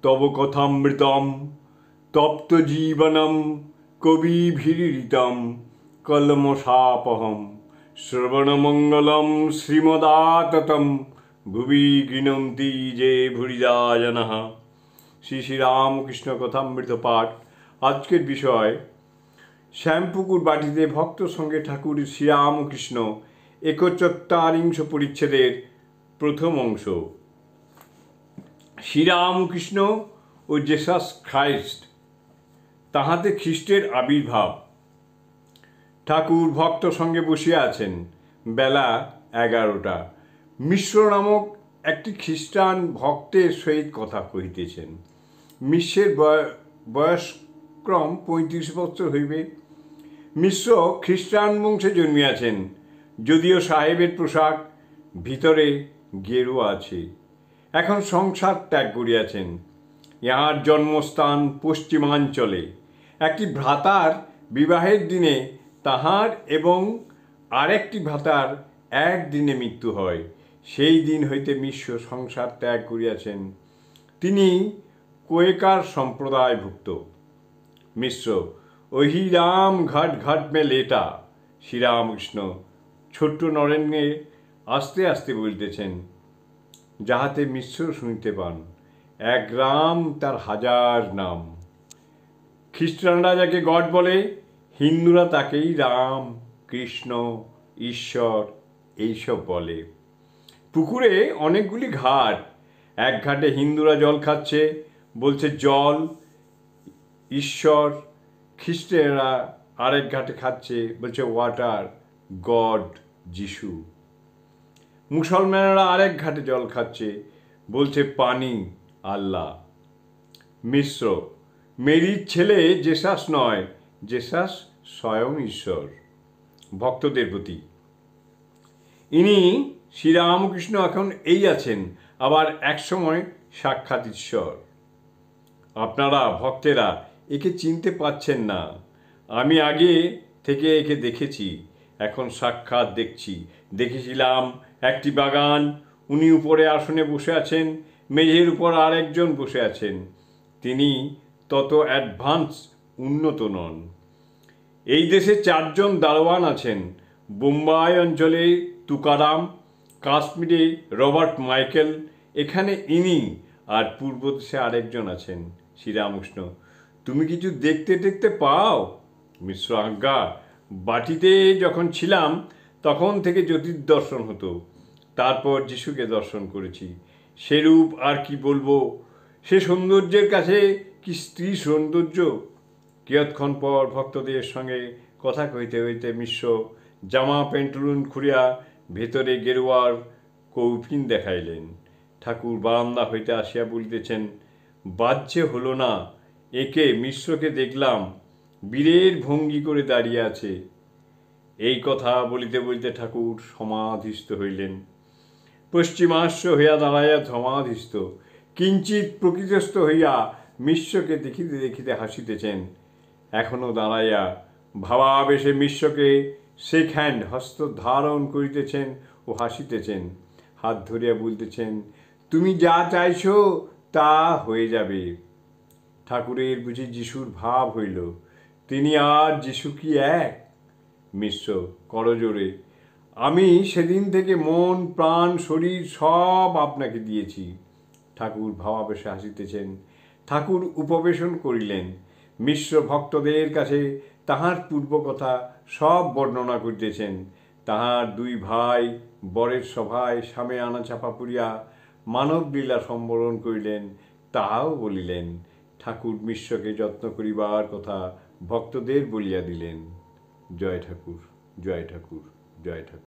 তব কথামৃতম তপ্ত জীবনম কবিভিরীড়িতম কলমশাপহম শ্রবণমঙ্গলম শ্রীমদাততম ভুবি গৃণন্তি যে ভুরিদা জনঃ। শ্রী শ্রী রামকৃষ্ণ কথামৃত পাঠ। আজকের বিষয় শ্যামপুকুর বাটিতে ভক্ত সঙ্গে ঠাকুর শ্রীরামকৃষ্ণ ৭১ পরিচ্ছেদের প্রথম অংশ। শ্রীরামকৃষ্ণ ও জেসাস খ্রাইস্ট, তাহাতে খ্রিস্টের আবির্ভাব। ঠাকুর ভক্ত সঙ্গে বসিয়া আছেন। বেলা ১১টা। মিশ্র নামক একটি খ্রিস্টান ভক্তের সহিত কথা কহিতেছেন। মিশ্রের বয়সক্রম ৩৫ বৎসর হইবে। মিশ্র খ্রিস্টান বংশে জন্মিয়াছেন, যদিও সাহেবের পোশাক, ভিতরে গেরুয়া আছে। এখন সংসার ত্যাগ করিয়াছেন। ইহার জন্মস্থান পশ্চিমাঞ্চলে। একটি ভ্রাতার বিবাহের দিনে তাহার এবং আরেকটি ভ্রাতার একদিনে মৃত্যু হয়। সেই দিন হইতে মিশ্র সংসার ত্যাগ করিয়াছেন। তিনি কোয়েকার সম্প্রদায়ভুক্ত। মিশ্র ওহি রাম ঘাট ঘাট মে লেটা। শ্রীরামকৃষ্ণ ছোট্ট নরেনকে আস্তে আস্তে বলিতেছেন, যাহাতে মিশ্র শুনিতে পান। এক রাম, তার হাজার নাম। খ্রিস্টানরা যাকে গড বলে, হিন্দুরা তাকেই রাম, কৃষ্ণ, ঈশ্বর এইসব বলে। পুকুরে অনেকগুলি ঘাট। এক ঘাটে হিন্দুরা জল খাচ্ছে, বলছে জল ঈশ্বর। খ্রিস্টানরা আরেক ঘাটে খাচ্ছে, বলছে ওয়াটার, গড, যিশু। মুসলমানেরা আরেক ঘাটে জল খাচ্ছে, বলছে পানি, আল্লাহ। মিশ্র মেরির ছেলে জেসাস নয়, জেসাস স্বয়ং ঈশ্বর ভক্তদের প্রতি। ইনি শ্রীরামকৃষ্ণ এখন এই আছেন, আবার একসময় সাক্ষাৎ ঈশ্বর। আপনারা ভক্তেরা একে চিনতে পাচ্ছেন না। আমি আগে থেকে একে দেখেছি, এখন সাক্ষাৎ দেখছি। দেখেছিলাম একটি বাগান, উনি উপরে আসনে বসে আছেন, মেঝের উপর আরেকজন বসে আছেন। তিনি তত অ্যাডভান্স উন্নত নন। এই দেশে 4 জন দারোয়ান আছেন। বোম্বাই অঞ্চলে তুকারাম, কাশ্মীরে রবার্ট মাইকেল, এখানে ইনি, আর পূর্ব দেশে আরেকজন আছেন। শ্রীরামকৃষ্ণ তুমি কিছু দেখতে পাও? মিশ্র আজ্ঞা, বাটিতে যখন ছিলাম তখন থেকে জ্যোতির দর্শন হতো। তারপর যিশুকে দর্শন করেছি। সেরূপ আর কি বলবো? সে সৌন্দর্যের কাছে কি স্ত্রী সৌন্দর্য? কিয়ৎক্ষণ পর ভক্তদের সঙ্গে কথা কইতে হইতে মিশ্র জামা প্যান্টুলুন খুঁড়িয়া ভেতরে গেরুয়ার কৌপিন দেখাইলেন। ঠাকুর বারান্দা হইতে আসিয়া বলিতেছেন, বাহ্যে হলো না, একে মিশ্রকে দেখলাম বীরের ভঙ্গি করে দাঁড়িয়ে আছে। এই কথা বলিতে বলিতে ঠাকুর সমাধিস্থ হইলেন। পশ্চিমাশ্ব হইয়া দাঁড়াইয়া সমাধিস্থ, কিঞ্চিৎ প্রকৃতিস্থ হইয়া মিশ্রকে দেখিতে দেখিতে হাসিতেছেন। এখনো দাঁড়াইয়া ভাবাবেশে মিশ্রকে শেক হ্যান্ড হস্ত ধারণ করিতেছেন ও হাসিতেছেন। হাত ধরিয়া বলতেছেন, তুমি যা চাইছো তা হয়ে যাবে। ঠাকুরের বুঝি যিশুর ভাব হইল। তিনি আর যিশু কি এক? মিশ্র করজোড়ে, আমি সেদিন থেকে মন প্রাণ শরীর সব আপনাকে দিয়েছি। ঠাকুর ভাবাবেশে হাসিতেছেন। ঠাকুর উপবেশন করিলেন। মিশ্র ভক্তদের কাছে তাহার পূর্ব কথা সব বর্ণনা করিতেছেন। তাহার 2 ভাই বরের সভায় সামে আনা চাপা পুরিয়া মানবলীলা সম্বরণ করিলেন, তাহাও বলিলেন। ঠাকুর মিশ্রকে যত্ন করিবার কথা ভক্তদের বলিয়া দিলেন। জয় ঠাকুর, জয় ঠাকুর, জয় ঠাকুর।